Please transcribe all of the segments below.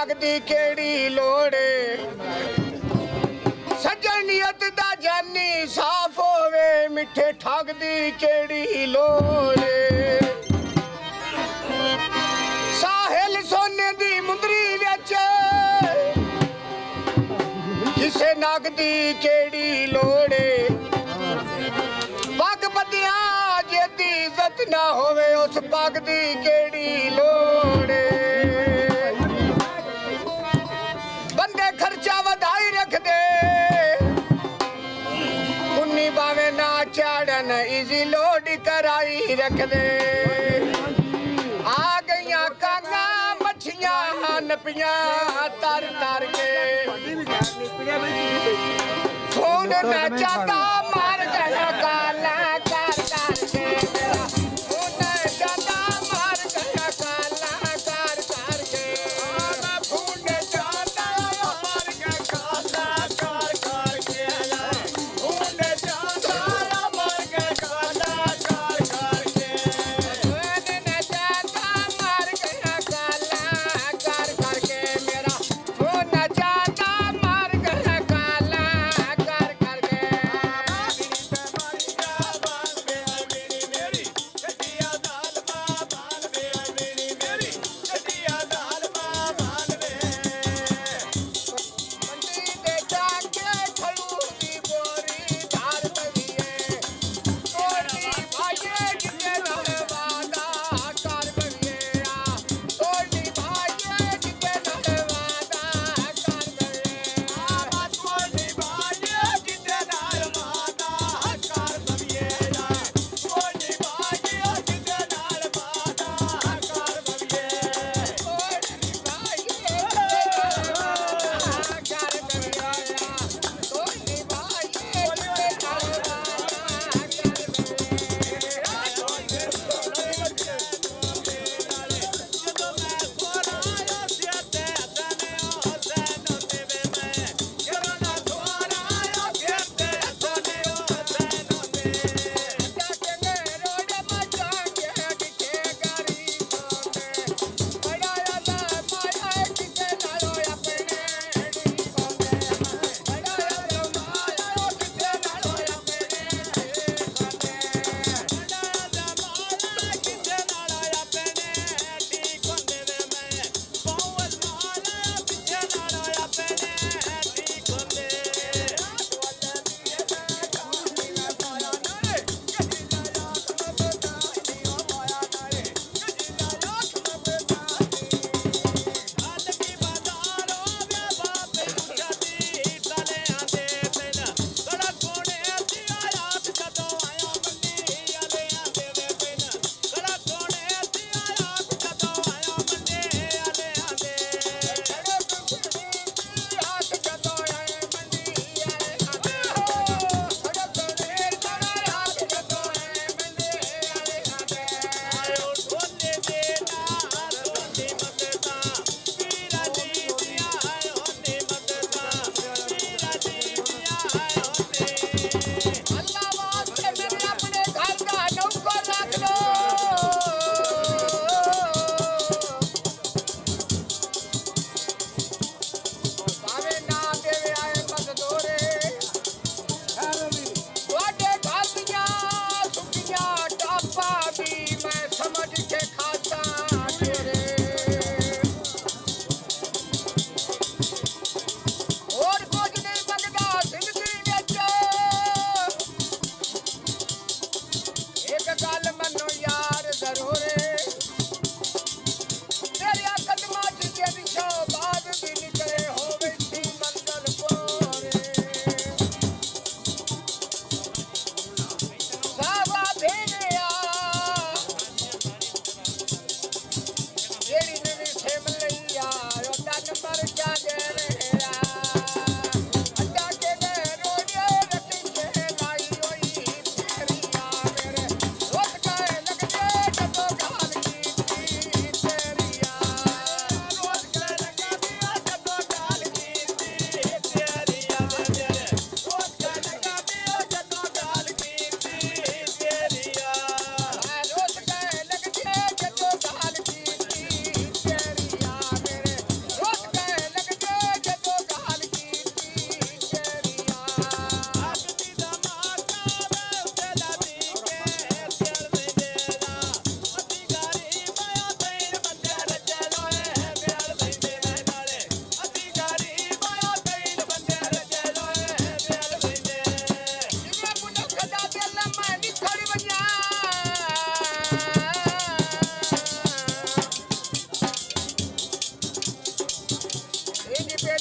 नागदी केड़ी लोड़े सज्जन नियत दा जानी साफ होवे मिठे ठगदी केड़ी लोड़े साहिल सोने दी मुंदरी विच किसे नागदी केड़ी लोड़े पग बदिया जेदी इज्जत ना होवे उस पग दी केड़ी लोड़े बंदे खर्चा वधाई रख दे पुन्नी बावे ना चाड़न इजी लोड कराई रख दे आ गईयां कांगा मच्छियां नपियां तर तर के खून न चाहता मार गया काला कर कर के मेरा खून न चाहता मार गया काला कर कर के खून न चाहता मार गया काला कर कर के खून न चाहता मार गया काला कर कर के खून न चाहता मार गया काला कर कर के मेरा खून न चाहता मार गया काला कर कर के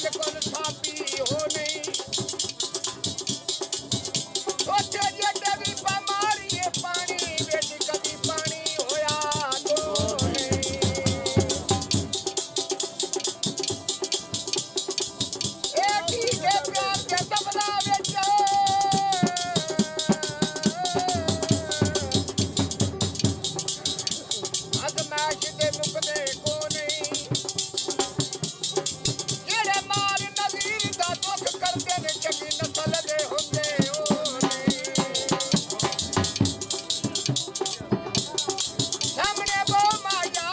ਬਿਲਕੁਲ ਸਾਬੀ ਹੋ ਨਹੀਂ ਸੋਚੇ ਜੇ ਵੀ ਬਿਮਾਰੀ ਹੈ ਪਾਣੀ ਵਿੱਚ ਕਦੀ ਪਾਣੀ ਹੋਇਆ ਤੋ ਨਹੀਂ ਇਹ ਕੀ ਦੇ ਪਿਆਰ ਦੇ ਦਬਲਾ ਵਿੱਚ ਅਦਮਾਸ਼ ਦੇ ਮੁਕਦੇ ਕੋ ਨਹੀਂ ਜਿਹੜੇ ਮਾਰ ਨਜ਼ੀਰ ਦਾ ਦੁੱਖ ਕਰਦੇ ਨੇ ਚੰਗੀ ਨਸਲ ਦੇ ਹੁੰਦੇ ਉਹ ਨਹੀਂ ਸਾਹਮਣੇ ਬੋ ਮਾਇਆ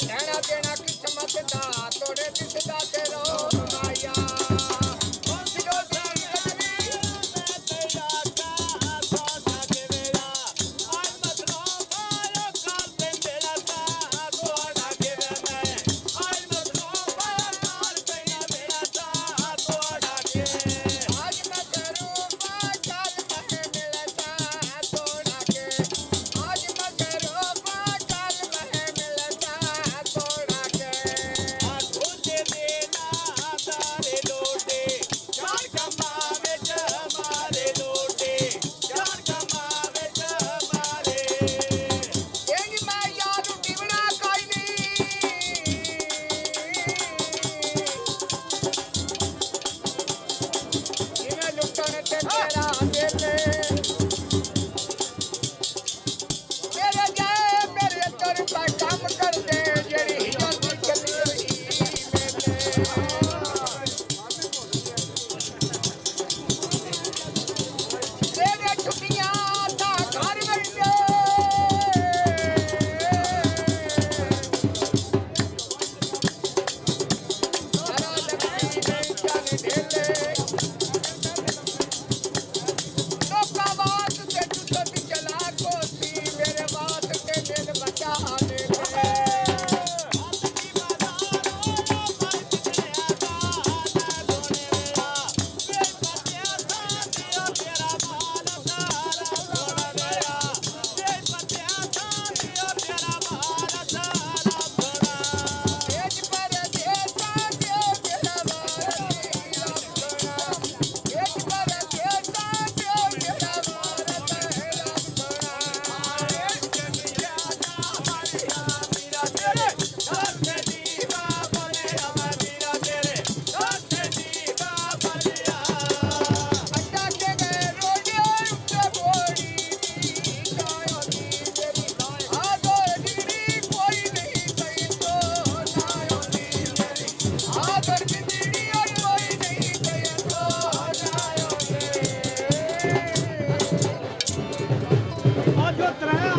ਲੈਣਾ ਦੇਣਾ ਕਿਸਮਤ ਦਾ ਤੋੜੇ ਦਿਸਦਾ ਤੇ ਰੋ ਮਾਇਆ ਸਿਰੋ ਦੀ ਕਦਰੀ आज मैं करूँ पागल मैं मिलता तोड़ा के आज मैं करूँ पागल मैं मिलता तोड़ा के तेरी मैं याद दिवना कोई नहीं जिन्हें लुटने ते तेरा दिल मेरे जाए मेरे तोर पग